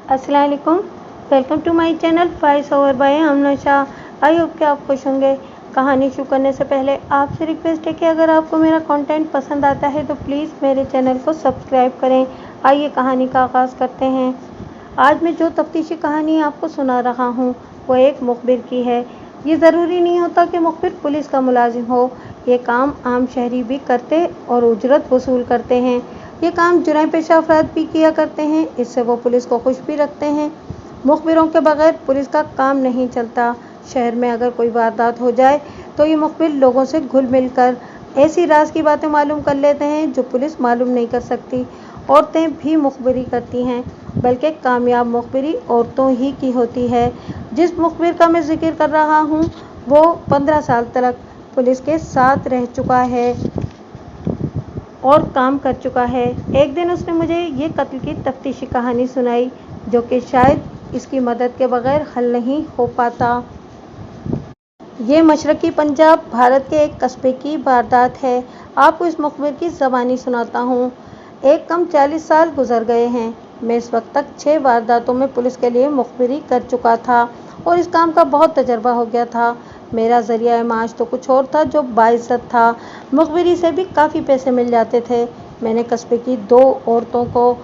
अस्सलाम वालेकुम। Welcome to my channel voice over by Amansha. I hope कि आप खुश होंगे। कहानी शुरू करने से पहले आपसे रिक्वेस्ट है कि अगर आपको मेरा कंटेंट पसंद आता है तो प्लीज़ मेरे चैनल को सब्सक्राइब करें। आइए कहानी का आगाज़ करते हैं। आज मैं जो तफ्तीशी कहानी आपको सुना रहा हूँ वो एक मुखबिर की है। ये ज़रूरी नहीं होता कि मुखबिर पुलिस का मुलाजिम हो। ये काम आम शहरी भी करते और उजरत वसूल करते हैं। ये काम जुर्म पेशा अफराद भी किया करते हैं। इससे वो पुलिस को खुश भी रखते हैं। मुखबिरों के बगैर पुलिस का काम नहीं चलता। शहर में अगर कोई वारदात हो जाए तो ये मुखबिर लोगों से घुल मिल कर ऐसी राज की बातें मालूम कर लेते हैं जो पुलिस मालूम नहीं कर सकती। औरतें भी मुखबिरी करती हैं, बल्कि कामयाब मुखबिरी औरतों ही की होती है। जिस मुखबिर का मैं जिक्र कर रहा हूँ वो 15 साल तक पुलिस के साथ रह चुका है और काम कर चुका है। एक दिन उसने मुझे ये कत्ल की तफ्तीशी कहानी सुनाई जो कि शायद इसकी मदद के बगैर हल नहीं हो पाता। ये मशरकी पंजाब भारत के एक कस्बे की वारदात है। आपको इस मुखबिर की ज़बानी सुनाता हूँ। एक कम 40 साल गुजर गए हैं। मैं इस वक्त तक 6 वारदातों में पुलिस के लिए मुखबिरी कर चुका था और इस काम का बहुत तजर्बा हो गया था। मेरा ज़रिया माश तो कुछ और था जो बाइज्जत था। मुखबिरी से भी काफ़ी पैसे मिल जाते थे। मैंने कस्बे की 2 औरतों को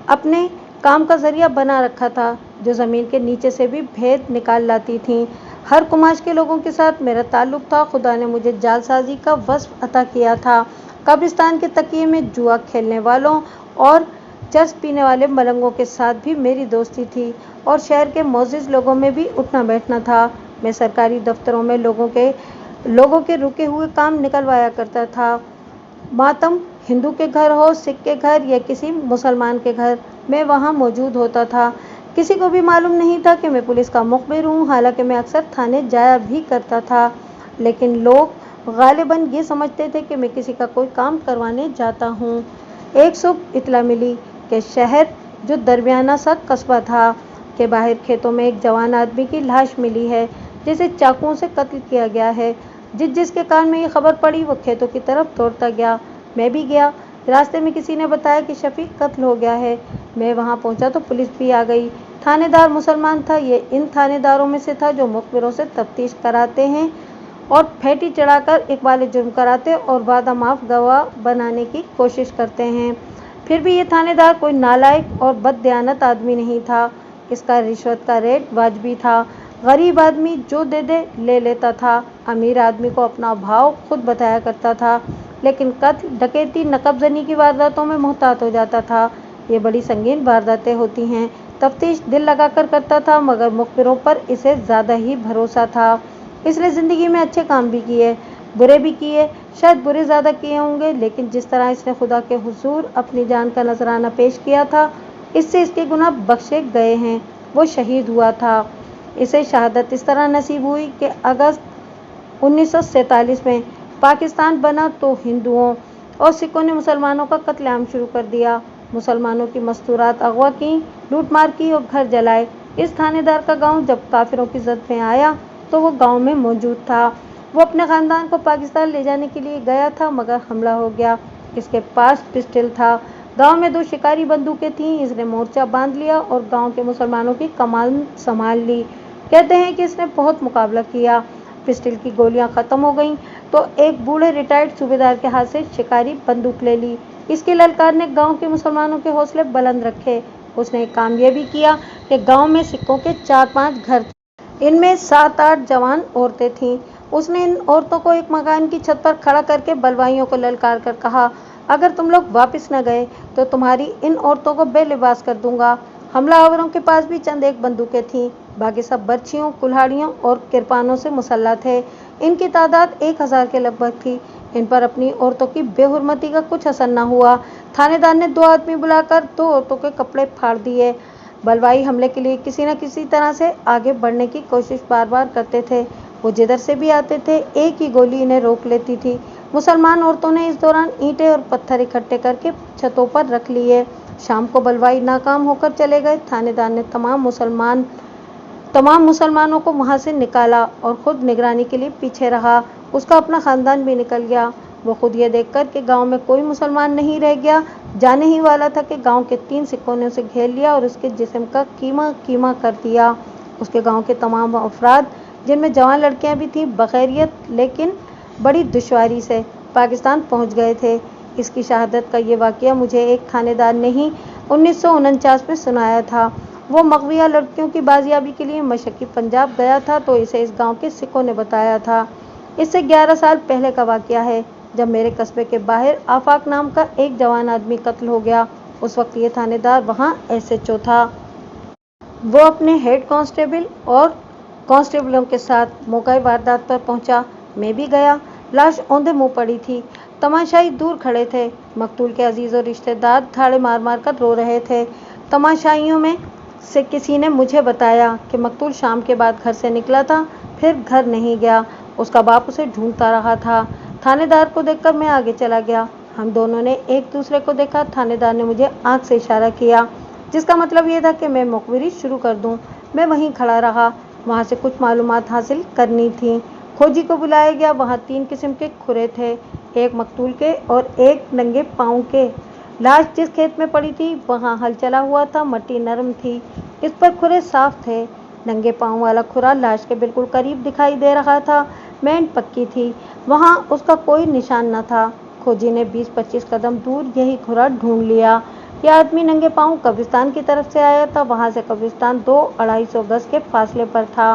अपने काम का ज़रिया बना रखा था जो ज़मीन के नीचे से भी भेद निकाल लाती थीं। हर कुमाश के लोगों के साथ मेरा ताल्लुक़ था। खुदा ने मुझे जालसाजी का वस्फ़ अता किया था। कब्रिस्तान के तकिए में जुआ खेलने वालों और चर्स पीने वाले मलंगों के साथ भी मेरी दोस्ती थी और शहर के मोअज़्ज़िज़ लोगों में भी उठना बैठना था। मैं सरकारी दफ्तरों में लोगों के रुके हुए काम निकलवाया करता था। मातम हिंदू के घर हो, सिख के घर या किसी मुसलमान के घर, मैं वहाँ मौजूद होता था। किसी को भी मालूम नहीं था कि मैं पुलिस का मुखबिर हूँ। हालांकि मैं अक्सर थाने जाया भी करता था, लेकिन लोग गालिबन ये समझते थे कि मैं किसी का कोई काम करवाने जाता हूँ। एक सुबह इतला मिली कि शहर जो दरमियाना सा कस्बा था के बाहर खेतों में एक जवान आदमी की लाश मिली है जिसे चाकुओं से कत्ल किया गया है। जिसके कान में ये खबर पड़ी वो खेतों की तरफ दौड़ता गया। मैं भी गया। रास्ते में किसी ने बताया कि शफीक कत्ल हो गया है। मैं वहाँ पहुँचा तो पुलिस भी आ गई। थानेदार मुसलमान था। ये इन थानेदारों में से था जो मुखबिरों से तफ्तीश कराते हैं और फेटी चढ़ाकर इकबाल जुर्म कराते और वादा माफ गवाह बनाने की कोशिश करते हैं। फिर भी ये थानेदार कोई नालायक और बददयानत आदमी नहीं था। इसका रिश्वत का रेट वाजबी था। गरीब आदमी जो दे दे ले लेता था। अमीर आदमी को अपना भाव खुद बताया करता था, लेकिन कत्ल, डकैती, नकबजनी की वारदातों में मुहतात हो जाता था। ये बड़ी संगीन वारदातें होती हैं। तफ्तीश दिल लगाकर करता था, मगर मुखबिरों पर इसे ज़्यादा ही भरोसा था। इसने ज़िंदगी में अच्छे काम भी किए, बुरे भी किए। शायद बुरे ज़्यादा किए होंगे, लेकिन जिस तरह इसने खुदा के हुजूर अपनी जान का नजराना पेश किया था, इससे इसके गुनाह बख्शे गए हैं। वो शहीद हुआ था। इसे शहादत इस तरह नसीब हुई कि अगस्त 1947 में पाकिस्तान बना तो हिंदुओं और सिखों ने मुसलमानों का कत्लेआम शुरू कर दिया। मुसलमानों की मस्तूरात अगवा की, लूटमार की और घर जलाए। इस थानेदार का गांव जब काफिरों की जद में आया तो वो गांव में मौजूद था। वो अपने ख़ानदान को पाकिस्तान ले जाने के लिए गया था, मगर हमला हो गया। इसके पास पिस्टल था। गांव में 2 शिकारी बंदूकें थीं। इसने मोर्चा बांध लिया और गांव के मुसलमानों की कमान संभाल ली। कहते हैं कि इसने बहुत मुकाबला किया। पिस्टल की गोलियां ख़त्म हो गईं तो एक बूढ़े रिटायर्ड सूबेदार के हाथ से शिकारी बंदूक ले ली। इसकी ललकार ने गांव के मुसलमानों के हौसले बुलंद रखे। उसने एक काम यह भी किया कि गांव में सिखों के 4-5 घर थे। इनमें 7-8 जवान औरतें थीं। उसने इन औरतों को एक मकान की छत पर खड़ा करके बलवाइयों को ललकार कर कहा, अगर तुम लोग वापस न गए तो तुम्हारी इन औरतों को बेलिबास कर दूंगा। हमलावरों के पास भी चंद एक बंदूकें थीं। बाकी सब बर्छियों, कुल्हाड़ियों और किरपानों से मुसल्लह थे। इनकी तादाद 1000 के लगभग थी। इन पर अपनी औरतों की बेहुरमती का कुछ असर न हुआ। थानेदार ने 2 आदमी बुलाकर 2 औरतों के कपड़े फाड़ दिए। बलवाई हमले के लिए किसी न किसी तरह से आगे बढ़ने की कोशिश बार बार करते थे। वो जिधर से भी आते थे एक ही गोली इन्हें रोक लेती थी। मुसलमान औरतों ने इस दौरान ईंटें और पत्थर इकट्ठे करके छतों पर रख लिए। शाम को बलवाई नाकाम होकर चले गए। थानेदार ने तमाम मुसलमानों को वहां से निकाला और खुद निगरानी के लिए पीछे रहा। उसका अपना खानदान भी निकल गया। वो खुद ये देखकर कि गांव में कोई मुसलमान नहीं रह गया जाने ही वाला था कि गांव के 3 सिखों ने उसे घेर लिया और उसके जिस्म का कीमा कीमा कर दिया। उसके गांव के तमाम अफराद, जिनमें जवान लड़कियां भी थीं, बखैरियत लेकिन बड़ी दुश्वारी से पाकिस्तान पहुंच गए थे। इसकी शहादत का ये वाक़या मुझे एक थानेदार ने ही 1949 में सुनाया था। वो मगविया लड़कियों की बाजियाबी के लिए मशरक़ी पंजाब गया था तो इसे इस गांव के सिखों ने बताया था। इससे 11 साल पहले का वाक़या है, जब मेरे कस्बे के बाहर आफाक नाम का एक जवान आदमी कत्ल हो गया। उस वक्त ये थानेदार वहाँ SHO था। वो अपने हेड कांस्टेबल और कांस्टेबलों के साथ मौका वारदात पर पहुंचा। मैं भी गया। लाश औंधे मुंह पड़ी थी। तमाशाई दूर खड़े थे। मकतूल के अजीज और रिश्तेदार थाड़े मार मार कर रो रहे थे। तमाशाइयों में से किसी ने मुझे बताया कि मकतूल शाम के बाद घर से निकला था, फिर घर नहीं गया। उसका बाप उसे ढूंढता रहा था। थानेदार को देखकर मैं आगे चला गया। हम दोनों ने एक दूसरे को देखा। थानेदार ने मुझे आंख से इशारा किया, जिसका मतलब ये था कि मैं मुखबिरी शुरू कर दूं। मैं वहीं खड़ा रहा। वहाँ से कुछ मालूमात हासिल करनी थी। खोजी को बुलाया गया। वहाँ 3 किस्म के खुरे थे, एक मकतूल के और एक नंगे पाँव के। लाश जिस खेत में पड़ी थी वहाँ हल चला हुआ था, मट्टी नरम थी, इस पर खुरे साफ थे। नंगे पाँव वाला खुरा लाश के बिल्कुल करीब दिखाई दे रहा था। मैंड पक्की थी, वहाँ उसका कोई निशान न था। खोजी ने 20-25 कदम दूर यही खुरा ढूंढ लिया। यह आदमी नंगे पाँव कब्रिस्तान की तरफ से आया था। वहाँ से कब्रिस्तान 200-250 गज के फासले पर था।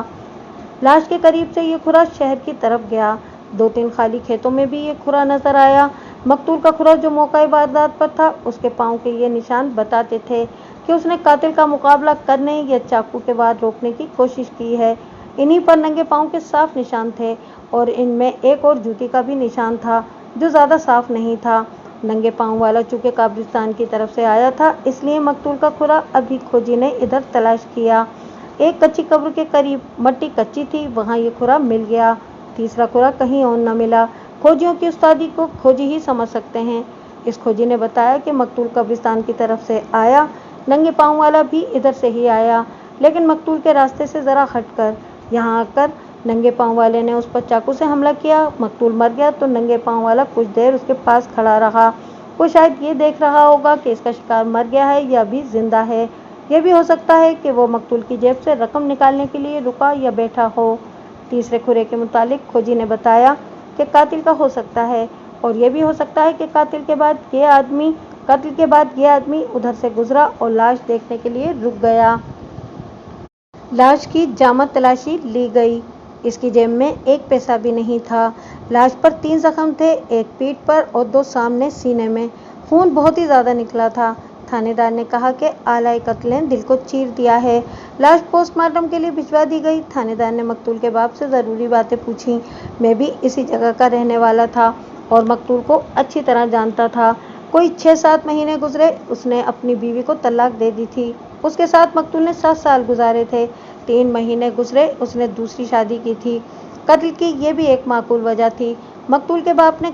लाश के करीब से ये खुरा शहर की तरफ गया। 2-3 खाली खेतों में भी ये खुरा नजर आया। मकतूल का खुरा जो मौका वारदात पर था, उसके पाँव के ये निशान बताते थे कि उसने कातिल का मुकाबला करने या चाकू के वार रोकने की कोशिश की है। इन्हीं पर नंगे पाँव के साफ निशान थे और इनमें एक और जूती का भी निशान था, जो ज़्यादा साफ नहीं था। नंगे पाँव वाला चूँकि कब्रिस्तान की तरफ से आया था, इसलिए मकतूल का खुरा अभी खोजी ने इधर तलाश किया। एक कच्ची कब्र के करीब मट्टी कच्ची थी, वहाँ ये खुरा मिल गया। तीसरा खुरा कहीं और न मिला। खोजियों की उस्तादी को खोजी ही समझ सकते हैं। इस खोजी ने बताया कि मकतूल कब्रिस्तान की तरफ से आया, नंगे पाँव वाला भी इधर से ही आया, लेकिन मकतूल के रास्ते से ज़रा हटकर। यहाँ आकर नंगे पाँव वाले ने उस पर चाकू से हमला किया। मकतूल मर गया तो नंगे पाँव वाला कुछ देर उसके पास खड़ा रहा। वो शायद ये देख रहा होगा कि इसका शिकार मर गया है या अभी जिंदा है। यह भी हो सकता है कि वो मकतूल की जेब से रकम निकालने के लिए रुका या बैठा हो। तीसरे खुरे के मुतालिक खोजी ने बताया कि कातिल का हो सकता है, और यह भी हो सकता है कि कातिल के बाद ये आदमी उधर से गुजरा और लाश देखने के लिए रुक गया। लाश की जामा तलाशी ली गई। इसकी जेब में एक पैसा भी नहीं था। लाश पर 3 जख्म थे, एक पीठ पर और 2 सामने सीने में। खून बहुत ही ज़्यादा निकला था। थानेदार ने कहा कि आला कत्ल ने दिल को चीर दिया है। लाश पोस्टमार्टम के लिए भिजवा दी गई। थानेदार ने मकतूल के बाप से ज़रूरी बातें पूछीं। मैं भी इसी जगह का रहने वाला था और मकतूल को अच्छी तरह जानता था। कोई 6-7 महीने गुजरे, उसने अपनी बीवी को तलाक दे दी थी। उसके साथ मकतूल ने 7 साल गुजारे थे। 3 महीने गुजरे, उसने दूसरी शादी की थी। कत्ल की ये भी एक माकूल वजह थी। मकतूल के बाप ने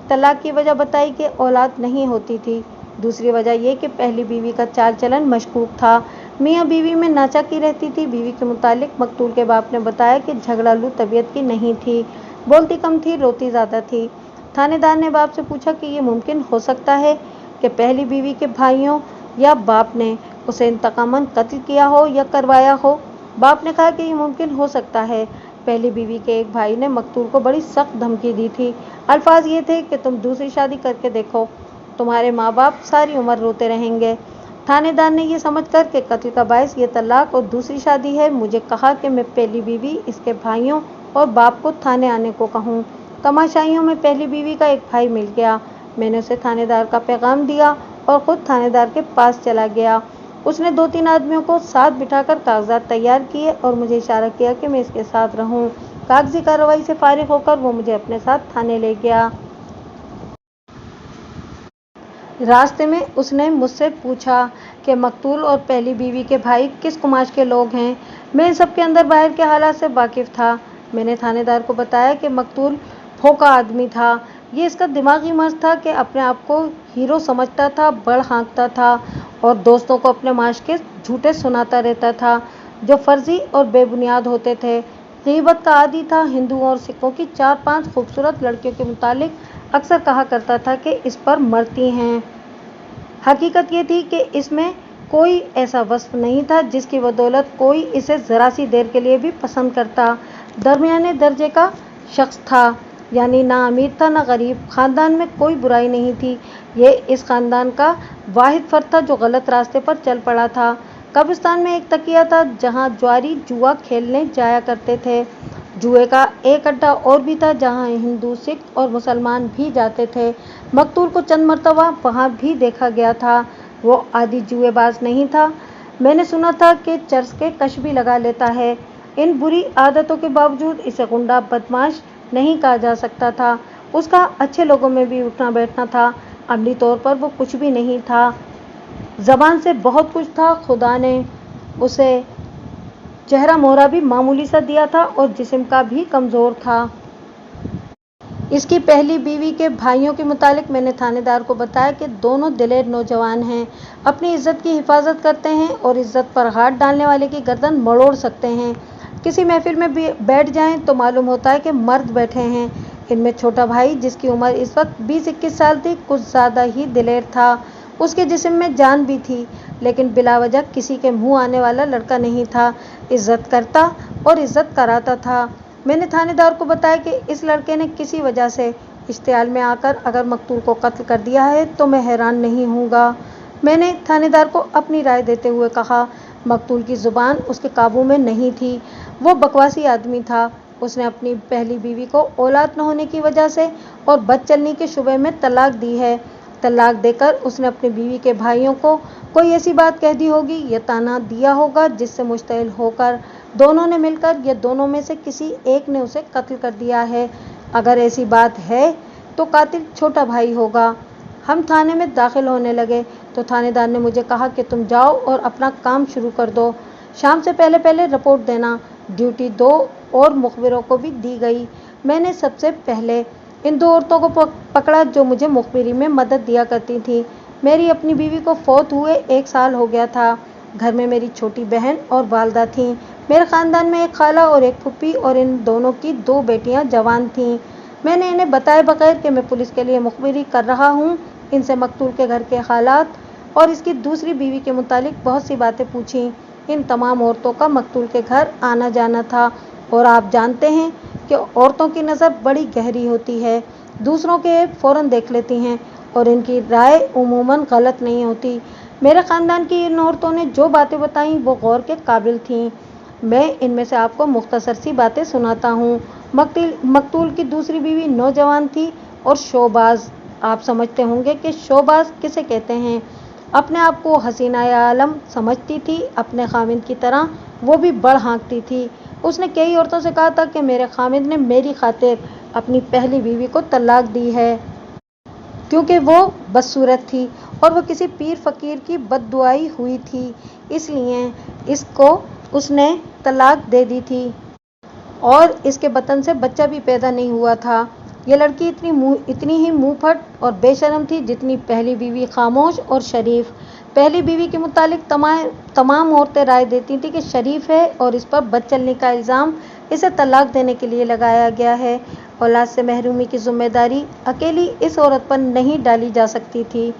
तलाक की वजह बताई कि औलाद नहीं होती थी। दूसरी वजह यह कि पहली बीवी का चाल चलन मशकूक था। मियाँ बीवी में नाचाकी रहती थी। बीवी के मुतालिक मकतूल के बाप ने बताया कि झगड़ालू तबीयत की नहीं थी, बोलती कम थी, रोती ज़्यादा थी। थानेदार ने बाप से पूछा कि ये मुमकिन हो सकता है कि पहली बीवी के भाइयों या बाप ने उसे इंतकामन कत्ल किया हो या करवाया हो। बाप ने कहा कि ये मुमकिन हो सकता है। पहली बीवी के एक भाई ने मकतूल को बड़ी सख्त धमकी दी थी। अल्फाज ये थे कि तुम दूसरी शादी करके देखो, तुम्हारे माँ बाप सारी उम्र रोते रहेंगे। थानेदार ने ये समझकर कि कत्ल का बायस ये तलाक और दूसरी शादी है, मुझे कहा कि मैं पहली बीवी, इसके भाइयों और बाप को थाने आने को कहूँ। तमाशाइयों में पहली बीवी का एक भाई मिल गया। मैंने उसे थानेदार का पैगाम दिया और ख़ुद थानेदार के पास चला गया। उसने 2-3 आदमियों को साथ बिठाकर कागजात तैयार किए और मुझे इशारा किया कि मैं इसके साथ रहूं। कागजी कार्रवाई से फारिग होकर वो मुझे अपने साथ थाने ले गया। रास्ते में उसने मुझसे पूछा कि मकतूल और पहली बीवी के भाई किस कुमाश के लोग हैं। मैं सबके अंदर बाहर के हालात से वाकिफ़ था। मैंने थानेदार को बताया कि मकतूल फोका आदमी था। ये इसका दिमागी मर्ज था कि अपने आप को हीरो समझता था, बड़ हाँकता था और दोस्तों को अपने माश के झूठे सुनाता रहता था, जो फर्जी और बेबुनियाद होते थे। गीबत का आदी था। हिंदुओं और सिखों की 4-5 खूबसूरत लड़कियों के मुतालिक अक्सर कहा करता था कि इस पर मरती हैं। हकीकत ये थी कि इसमें कोई ऐसा वस्फ नहीं था जिसकी बदौलत कोई इसे ज़रा सी देर के लिए भी पसंद करता। दरमियाने दर्जे का शख्स था, यानी ना अमीर था ना गरीब। ख़ानदान में कोई बुराई नहीं थी। ये इस ख़ानदान का वाहिद फ़र्द था जो गलत रास्ते पर चल पड़ा था। कब्रिस्तान में एक तकिया था जहाँ ज्वारी जुआ खेलने जाया करते थे। जुए का एक अड्डा और भी था जहाँ हिंदू, सिख और मुसलमान भी जाते थे। मकतूल को चंद मरतबा वहाँ भी देखा गया था। वो आदि जुएबाज नहीं था। मैंने सुना था कि चर्च के कश भी लगा लेता है। इन बुरी आदतों के बावजूद इसे गुंडा बदमाश नहीं कहा जा सकता था। उसका अच्छे लोगों में भी उठना बैठना था। अमली तौर पर वो कुछ भी नहीं था। ज़बान से बहुत कुछ था। खुदा ने उसे चेहरा मोहरा भी मामूली सा दिया था और जिस्म का भी कमज़ोर था। इसकी पहली बीवी के भाइयों के मुतालिक मैंने थानेदार को बताया कि दोनों दिलेर नौजवान हैं, अपनी इज्जत की हिफाजत करते हैं और इज्जत पर हाथ डालने वाले की गर्दन मरोड़ सकते हैं। किसी महफिल में भी बैठ जाएं तो मालूम होता है कि मर्द बैठे हैं। इनमें छोटा भाई, जिसकी उम्र इस वक्त 20-21 साल थी, कुछ ज़्यादा ही दिलेर था। उसके जिस्म में जान भी थी, लेकिन बिलावजह किसी के मुँह आने वाला लड़का नहीं था। इज्जत करता और इज्जत कराता था। मैंने थानेदार को बताया कि इस लड़के ने किसी वजह से इश्तियाल में आकर अगर मकतूल को कत्ल कर दिया है तो मैं हैरान नहीं हूँगा। मैंने थानेदार को अपनी राय देते हुए कहा, मकतूल की ज़ुबान उसके काबू में नहीं थी। वो बकवासी आदमी था। उसने अपनी पहली बीवी को औलाद न होने की वजह से और बदचलनी के शुबे में तलाक दी है। तलाक देकर उसने अपनी बीवी के भाइयों को कोई ऐसी बात कह दी होगी या ताना दिया होगा जिससे मुश्तइल होकर दोनों ने मिलकर या दोनों में से किसी एक ने उसे कत्ल कर दिया है। अगर ऐसी बात है तो कातिल छोटा भाई होगा। हम थाने में दाखिल होने लगे तो थानेदार ने मुझे कहा कि तुम जाओ और अपना काम शुरू कर दो। शाम से पहले पहले रिपोर्ट देना। ड्यूटी 2 और मुखबिरों को भी दी गई। मैंने सबसे पहले इन 2 औरतों को पकड़ा जो मुझे मुखबिरी में मदद दिया करती थीं। मेरी अपनी बीवी को फौत हुए 1 साल हो गया था। घर में मेरी छोटी बहन और वालदा थीं। मेरे ख़ानदान में एक खाला और एक फूफी और इन दोनों की 2 बेटियां जवान थीं। मैंने इन्हें बताए बगैर कि मैं पुलिस के लिए मुखबिरी कर रहा हूँ, इनसे मकतूल के घर के हालात और इसकी दूसरी बीवी के मुतालिक बहुत सी बातें पूछीं। इन तमाम औरतों का मकतूल के घर आना जाना था और आप जानते हैं कि औरतों की नज़र बड़ी गहरी होती है, दूसरों के ऐब फ़ौरन देख लेती हैं और इनकी राय उमूमन गलत नहीं होती। मेरे ख़ानदान की इन औरतों ने जो बातें बताईं वो गौर के काबिल थीं। मैं इनमें से आपको मुख्तसर सी बातें सुनाता हूँ। मकतूल की दूसरी बीवी नौजवान थी और शोबाज। आप समझते होंगे कि शोबाज किसे कहते हैं। अपने आप को हसीनाए आलम समझती थी। अपने खामिद की तरह वो भी बढ़ हाँकती थी। उसने कई औरतों से कहा था कि मेरे खामिद ने मेरी खातिर अपनी पहली बीवी को तलाक दी है क्योंकि वो बदसूरत थी और वो किसी पीर फ़कीर की बद्दुआई हुई थी, इसलिए इसको उसने तलाक दे दी थी और इसके बतन से बच्चा भी पैदा नहीं हुआ था। ये लड़की इतनी ही मुँहफट और बेशर्म थी जितनी पहली बीवी खामोश और शरीफ। पहली बीवी के मुतालिक तमाम औरतें राय देती थी कि शरीफ है और इस पर बदचलनी का इल्ज़ाम इसे तलाक देने के लिए लगाया गया है। औलाद से महरूमी की जिम्मेदारी अकेली इस औरत पर नहीं डाली जा सकती थी।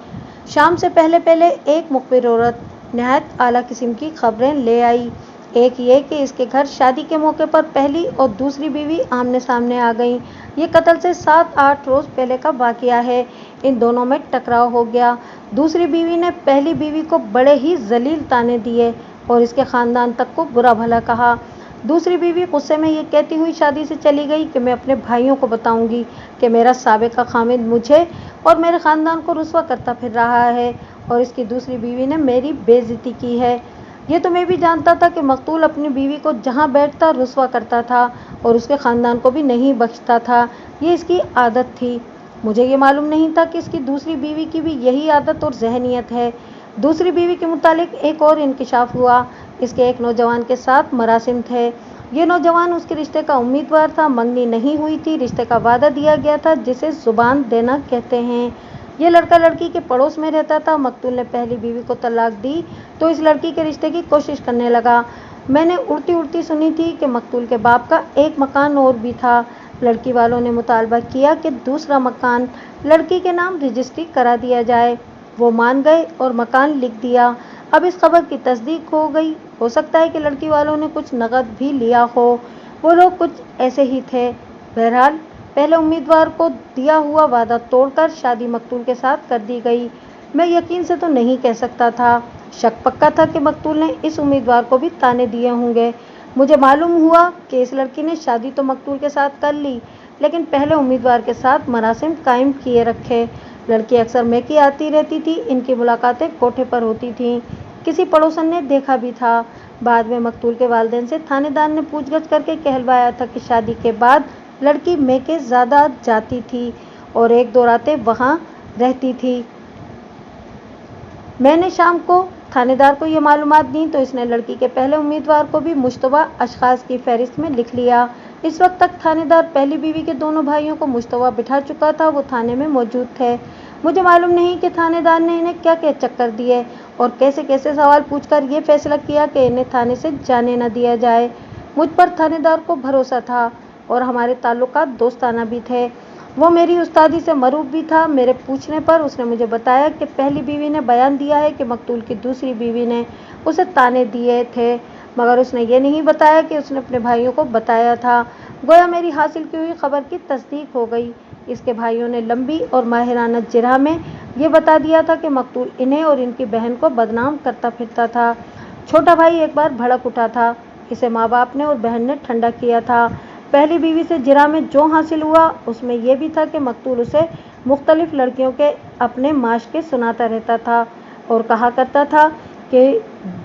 शाम से पहले पहले एक मुखबिर औरत नहायत आला किस्म की खबरें ले आई। एक ये कि इसके घर शादी के मौके पर पहली और दूसरी बीवी आमने सामने आ गईं। ये कत्ल से 7-8 रोज़ पहले का वाक़या है। इन दोनों में टकराव हो गया। दूसरी बीवी ने पहली बीवी को बड़े ही ज़लील ताने दिए और इसके ख़ानदान तक को बुरा भला कहा। दूसरी बीवी गुस्से में ये कहती हुई शादी से चली गई कि मैं अपने भाइयों को बताऊंगी कि मेरा साबिक़ा खामिद मुझे और मेरे ख़ानदान को रुस्वा करता फिर रहा है और इसकी दूसरी बीवी ने मेरी बेइज्जती की है। ये तो मैं भी जानता था कि मकतूल अपनी बीवी को जहाँ बैठता रुस्वा करता था और उसके ख़ानदान को भी नहीं बख्शता था। ये इसकी आदत थी। मुझे ये मालूम नहीं था कि इसकी दूसरी बीवी की भी यही आदत और जहनीत है। दूसरी बीवी के मुतालिक एक और इंकिशाफ हुआ। इसके एक नौजवान के साथ मरासिम थे। ये नौजवान उसके रिश्ते का उम्मीदवार था। मंगनी नहीं हुई थी, रिश्ते का वादा दिया गया था जिसे ज़ुबान देना कहते हैं। ये लड़का लड़की के पड़ोस में रहता था। मकतूल ने पहली बीवी को तलाक दी तो इस लड़की के रिश्ते की कोशिश करने लगा। मैंने उड़ती उड़ती सुनी थी कि मकतूल के बाप का एक मकान और भी था लड़की वालों ने मुतालबा किया कि दूसरा मकान लड़की के नाम रजिस्ट्री करा दिया जाए। वो मान गए और मकान लिख दिया। अब इस खबर की तस्दीक हो गई। हो सकता है कि लड़की वालों ने कुछ नकद भी लिया हो। वो लोग कुछ ऐसे ही थे। बहरहाल पहले उम्मीदवार को दिया हुआ वादा तोड़कर शादी मकतूल के साथ कर दी गई। मैं यकीन से तो नहीं कह सकता था, शक पक्का था कि मकतूल ने इस उम्मीदवार को भी ताने दिए होंगे। मुझे मालूम हुआ कि इस लड़की ने शादी तो मकतूल के साथ कर ली, लेकिन पहले उम्मीदवार के साथ मरासिम कायम किए रखे। लड़की अक्सर मैके आती रहती थी। इनकी मुलाकातें कोठे पर होती थीं। किसी पड़ोसन ने देखा भी था। बाद में मकतूल के वालिदैन से थानेदार ने पूछगछ करके कहलवाया था कि शादी के बाद लड़की मैके ज़्यादा जाती थी और 1-2 रातें वहाँ रहती थी। मैंने शाम को थानेदार को ये मालूमात दी तो इसने लड़की के पहले उम्मीदवार को भी मुश्तबा अशखास की फहरिस्त में लिख लिया। इस वक्त तक थानेदार पहली बीवी के दोनों भाइयों को मुश्तबा बिठा चुका था। वो थाने में मौजूद थे। मुझे मालूम नहीं कि थानेदार ने इन्हें क्या क्या चक्कर दिए और कैसे कैसे सवाल पूछकर ये फैसला किया कि इन्हें थाने से जाने न दिया जाए। मुझ पर थानेदार को भरोसा था और हमारे ताल्लुकात दोस्ताना भी थे। वो मेरी उस्तादी से मरूफ भी था। मेरे पूछने पर उसने मुझे बताया कि पहली बीवी ने बयान दिया है कि मकतूल की दूसरी बीवी ने उसे ताने दिए थे, मगर उसने ये नहीं बताया कि उसने अपने भाइयों को बताया था। गोया मेरी हासिल की हुई खबर की तस्दीक हो गई। इसके भाइयों ने लंबी और माहिराना जिरह में ये बता दिया था कि मकतूल इन्हें और इनकी बहन को बदनाम करता फिरता था। छोटा भाई एक बार भड़क उठा था। इसे माँ बाप ने और बहन ने ठंडा किया था। पहली बीवी से जिरह में जो हासिल हुआ उसमें यह भी था कि मकतूल उसे मुख्तलिफ लड़कियों के अपने माशके सुनाता रहता था और कहा करता था कि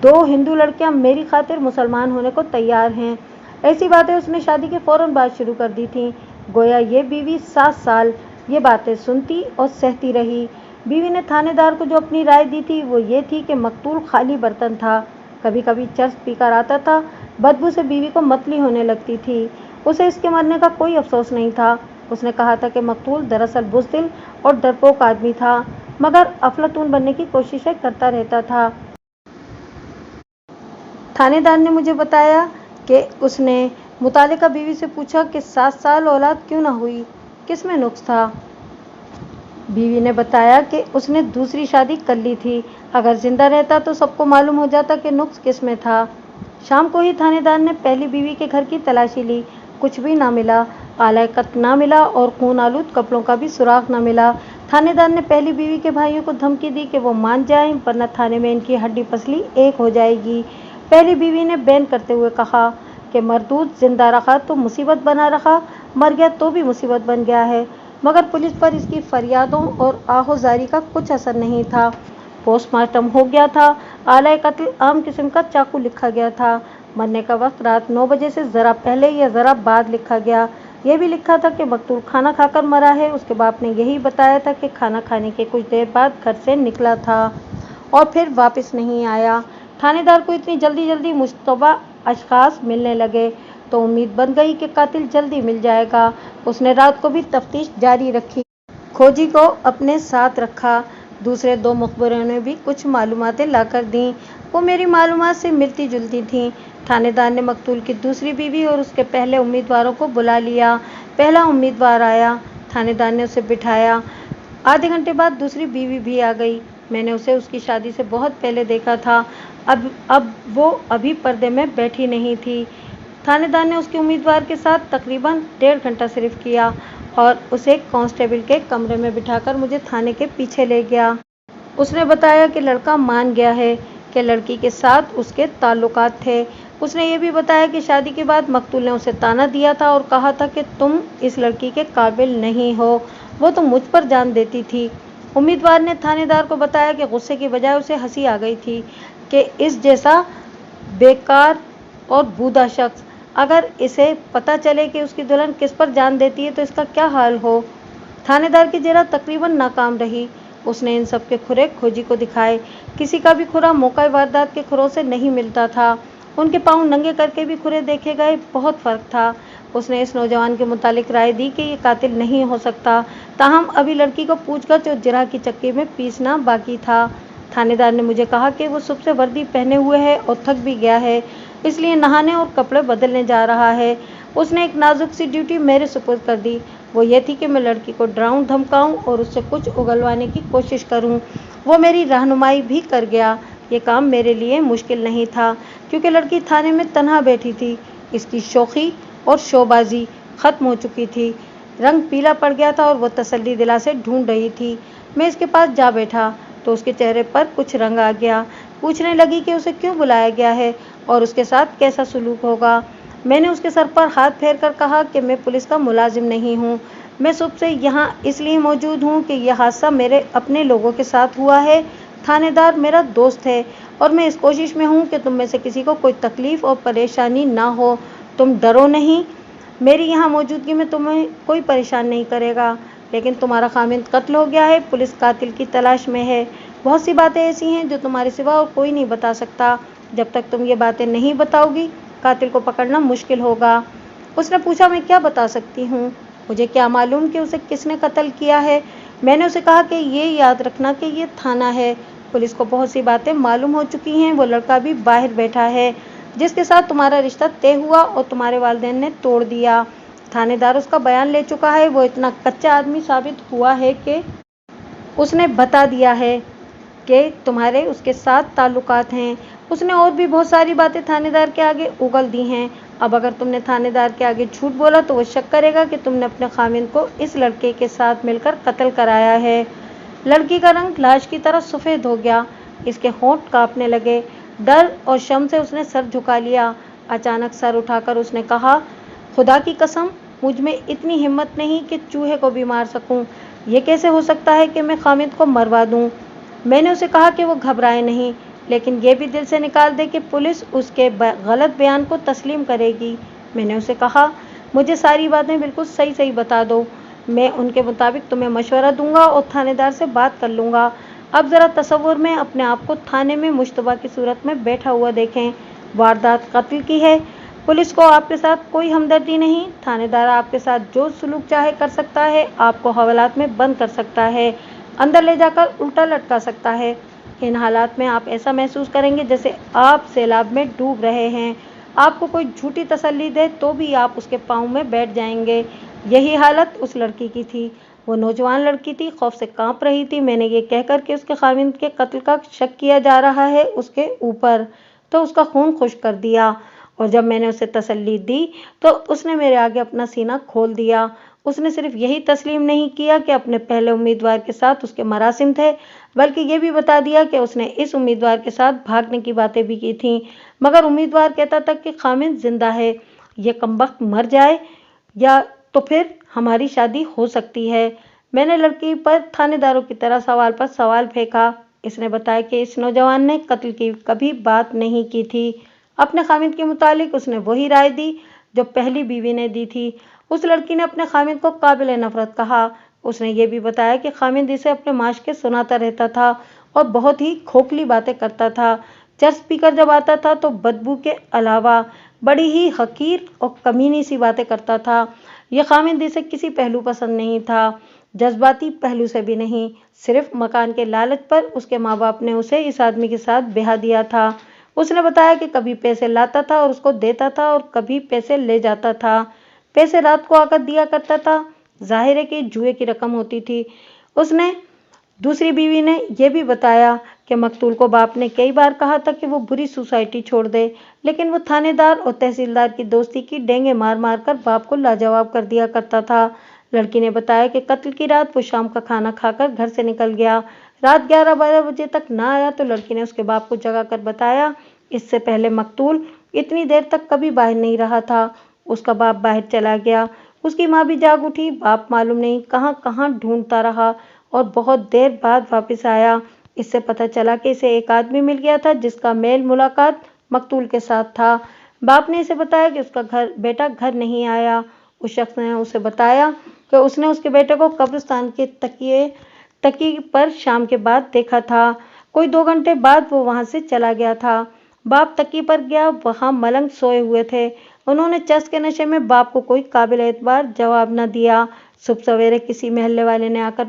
2 हिंदू लड़कियां मेरी खातिर मुसलमान होने को तैयार हैं। ऐसी बातें उसने शादी के फौरन बाद शुरू कर दी थीं। गोया ये बीवी 7 साल ये बातें सुनती और सहती रही। बीवी ने थानेदार को जो अपनी राय दी थी वो ये थी कि मकतूल खाली बर्तन था। कभी कभी चर्च पीकर आता था। बदबू से बीवी को मतली होने लगती थी। उसे इसके मरने का कोई अफसोस नहीं था। उसने कहा था कि मकतूल दरअसल बुज़दिल और डरपोक आदमी था, मगर अफलातून बनने की कोशिशें करता रहता था। थानेदार ने मुझे बताया कि उसने मुतालिका बीवी से पूछा कि 7 साल औलाद क्यों ना हुई, किस में नुक्स था। बीवी ने बताया कि उसने दूसरी शादी कर ली थी। अगर जिंदा रहता तो सबको मालूम हो जाता कि नुक्स किस में था। शाम को ही थानेदार ने पहली बीवी के घर की तलाशी ली। कुछ भी ना मिला। आला कत्ल ना मिला और खून आलूद कपड़ों का भी सुराग ना मिला। थानेदार ने पहली बीवी के भाइयों को धमकी दी कि वो मान जाएं, वरना थाने में इनकी हड्डी पसली एक हो जाएगी। पहली बीवी ने बैन करते हुए कहा कि मरदूद जिंदा रखा तो मुसीबत बना रखा, मर गया तो भी मुसीबत बन गया है। मगर पुलिस पर इसकी फरियादों और आहोजारी का कुछ असर नहीं था। पोस्टमार्टम हो गया था। आला कत्ल आम किस्म का चाकू लिखा गया था। मरने का वक्त रात 9 बजे से ज़रा पहले या ज़रा बाद लिखा गया। यह भी लिखा था कि मकतूल खाना खाकर मरा है। उसके बाप ने यही बताया था कि खाना खाने के कुछ देर बाद घर से निकला था और फिर वापस नहीं आया। थानेदार को इतनी जल्दी मुश्तबा अशखास मिलने लगे तो उम्मीद बन गई कि कातिल जल्दी मिल जाएगा। उसने रात को भी तफ्तीश जारी रखी। खोजी को अपने साथ रखा। दूसरे 2 मुखबरों ने भी कुछ मालूमातें लाकर दी। वो मेरी मालूमात से मिलती जुलती थीं। थानेदार ने मकतूल की दूसरी बीवी और उसके पहले उम्मीदवारों को बुला लिया। पहला उम्मीदवार आया। थानेदार ने उसे बिठाया। आधे घंटे बाद दूसरी बीवी भी आ गई। मैंने उसे उसकी शादी से बहुत पहले देखा था। अब वो अभी पर्दे में बैठी नहीं थी। थानेदार ने उसके उम्मीदवार के साथ तकरीबन 1.5 घंटा सिर्फ किया और उसे कांस्टेबल के कमरे में बिठाकर मुझे थाने के पीछे ले गया। उसने बताया कि लड़का मान गया है कि लड़की के साथ उसके ताल्लुकात थे। उसने ये भी बताया कि शादी के बाद मकतूल ने उसे ताना दिया था और कहा था कि तुम इस लड़की के काबिल नहीं हो, वो तो मुझ पर जान देती थी। उम्मीदवार ने थानेदार को बताया कि गुस्से की बजाय उसे हंसी आ गई थी कि इस जैसा बेकार और बूढ़ा शख्स, अगर इसे पता चले कि उसकी दुल्हन किस पर जान देती है तो इसका क्या हाल हो। थानेदार की जरा तकरीबन नाकाम रही। उसने इन सब के खुरे खोजी को दिखाए। किसी का भी खुरा मौका वारदात के खुरों से नहीं मिलता था। उनके पाँव नंगे करके भी खुरे देखे गए, बहुत फर्क था। उसने इस नौजवान के मुतालिक राय दी कि ये कातिल नहीं हो सकता। ताहम अभी लड़की को पूछगछ और जिरह की चक्की में पीसना बाकी था। थानेदार ने मुझे कहा कि वो सुबह से वर्दी पहने हुए है और थक भी गया है, इसलिए नहाने और कपड़े बदलने जा रहा है। उसने एक नाजुक सी ड्यूटी मेरे सुपुर्द कर दी। वो ये थी कि मैं लड़की को डराऊं, धमकाऊं और उससे कुछ उगलवाने की कोशिश करूं। वो मेरी रहनुमाई भी कर गया। ये काम मेरे लिए मुश्किल नहीं था, क्योंकि लड़की थाने में तन्हा बैठी थी। इसकी शोखी और शोबाजी खत्म हो चुकी थी। रंग पीला पड़ गया था और वो तसल्ली दिला से ढूंढ रही थी। मैं इसके पास जा बैठा तो उसके चेहरे पर कुछ रंग आ गया। पूछने लगी कि उसे क्यों बुलाया गया है और उसके साथ कैसा सलूक होगा। मैंने उसके सर पर हाथ फेर कर कहा कि मैं पुलिस का मुलाजिम नहीं हूँ। मैं सुबह से यहाँ इसलिए मौजूद हूँ कि यह हादसा मेरे अपने लोगों के साथ हुआ है। थानेदार मेरा दोस्त है और मैं इस कोशिश में हूँ कि तुम में से किसी को कोई तकलीफ और परेशानी ना हो। तुम डरो नहीं। मेरी यहाँ मौजूदगी में तुम्हें कोई परेशान नहीं करेगा। लेकिन तुम्हारा खामिद कत्ल हो गया है, पुलिस कातिल की तलाश में है। बहुत सी बातें ऐसी हैं जो तुम्हारे सिवा और कोई नहीं बता सकता। जब तक तुम ये बातें नहीं बताओगी, कातिल को पकड़ना मुश्किल होगा। उसने पूछा, मैं क्या बता सकती हूँ? मुझे क्या मालूम कि उसे किसने कत्ल किया है? मैंने उसे कहा कि ये याद रखना कि ये थाना है। पुलिस को बहुत सी बातें मालूम हो चुकी हैं। वो लड़का भी बाहर बैठा है जिसके साथ तुम्हारा रिश्ता तय हुआ और तुम्हारे वालिदैन ने तोड़ दिया। थानेदार उसका बयान ले चुका है। वो इतना कच्चा आदमी साबित हुआ है कि उसने बता दिया है कि तुम्हारे उसके साथ ताल्लुकात हैं। उसने और भी बहुत सारी बातें थानेदार के आगे उगल दी हैं। अब अगर तुमने थानेदार के आगे झूठ बोला तो वो शक करेगा कि तुमने अपने खामिद को इस लड़के के साथ मिलकर कत्ल कराया है। लड़की का रंग लाश की तरह सफ़ेद हो गया। इसके होंठ कांपने लगे। डर और शर्म से उसने सर झुका लिया। अचानक सर उठाकर उसने कहा, खुदा की कसम, मुझ में इतनी हिम्मत नहीं कि चूहे को भी मार सकूं। ये कैसे हो सकता है कि मैं खामिद को मरवा दूं? मैंने उसे कहा कि वो घबराए नहीं, लेकिन ये भी दिल से निकाल दे कि पुलिस उसके गलत बयान को तस्लीम करेगी। मैंने उसे कहा, मुझे सारी बातें बिल्कुल सही सही बता दो। मैं उनके मुताबिक तुम्हें मशवरा दूंगा और थानेदार से बात कर लूँगा। अब ज़रा तसव्वुर में अपने आप को थाने में मुश्तबा की सूरत में बैठा हुआ देखें। वारदात कत्ल की है। पुलिस को आपके साथ कोई हमदर्दी नहीं। थानेदार आपके साथ जो सलूक चाहे कर सकता है। आपको हवालात में बंद कर सकता है, अंदर ले जाकर उल्टा लटका सकता है। इन हालात में आप ऐसा महसूस करेंगे जैसे आप सैलाब में डूब रहे हैं। आपको कोई झूठी तसल्ली दे तो भी आप उसके पाँव में बैठ जाएंगे। यही हालत उस लड़की की थी। वो नौजवान लड़की थी, खौफ से कांप रही थी। मैंने ये कहकर कि उसके खामिद के कत्ल का शक किया जा रहा है उसके ऊपर, तो उसका खून खुश्क कर दिया। और जब मैंने उसे तसल्ली दी तो उसने मेरे आगे अपना सीना खोल दिया। उसने सिर्फ यही तस्लीम नहीं किया कि अपने पहले उम्मीदवार के साथ उसके मरासिम थे, बल्कि ये भी बता दिया कि उसने इस उम्मीदवार के साथ भागने की बातें भी की थीं। मगर उम्मीदवार कहता था कि खामिद जिंदा है, ये कमबख्त मर जाए या तो फिर हमारी शादी हो सकती है। मैंने लड़की पर थानेदारों की तरह सवाल पर सवाल फेंका। इसने बताया कि इस नौजवान ने कत्ल की कभी बात नहीं की थी। अपने खामिद के मुतालिक उसने वही राय दी जो पहली बीवी ने दी थी। उस लड़की ने अपने खामिद को काबिल नफरत कहा। उसने ये भी बताया कि खामिद इसे अपने माशके सुनाता रहता था और बहुत ही खोखली बातें करता था। चर्च पीकर जब आता था तो बदबू के अलावा बड़ी ही हकीर और कमीनी सी बातें करता था। यह खामिद इसे किसी पहलू पसंद नहीं था, जज्बाती पहलू से भी नहीं। सिर्फ मकान के लालच पर उसके माँ बाप ने उसे इस आदमी के साथ ब्याह दिया था। उसने बताया कि कभी पैसे लाता था और उसको देता था और कभी पैसे ले जाता था। पैसे रात को आकर दिया करता था। जाहिर है कि जुए की रकम होती थी। उसने दूसरी बीवी ने यह भी बताया कि मकतूल को बाप ने कई बार कहा था कि वो बुरी सोसाइटी छोड़ दे, लेकिन वो थानेदार और तहसीलदार की दोस्ती की डेंगे मार मार कर बाप को लाजवाब कर दिया करता था। लड़की ने बताया कि कत्ल की रात वो शाम का खाना खाकर घर से निकल गया। रात 11-12 बजे तक ना आया तो लड़की ने उसके बाप को जगा कर बताया, इससे पहले मकतूल इतनी देर तक कभी बाहर नहीं रहा था। उसका बाप बाहर चला गया। उसकी माँ भी जाग उठी। बाप मालूम नहीं कहाँ कहाँ ढूंढता रहा और बहुत देर बाद वापस आया। इससे पता चला कि इसे एक आदमी मिल गया था जिसका मेल मुलाकात मकतूल के साथ था। बाप ने इसे बताया कि उसका बेटा घर नहीं आया। उस शख्स ने उसे बताया कि उसने उसके बेटे को कब्रिस्तान के तकी पर शाम के बाद देखा था। कोई 2 घंटे बाद वो वहां से चला गया था। बाप तकी पर गया, वहां मलंग सोए हुए थे। उन्होंने चर्च के नशे में बाप को कोई काबिल एतबार जवाब न दिया। सुबह सवेरे किसी मोहल्ले वाले ने आकर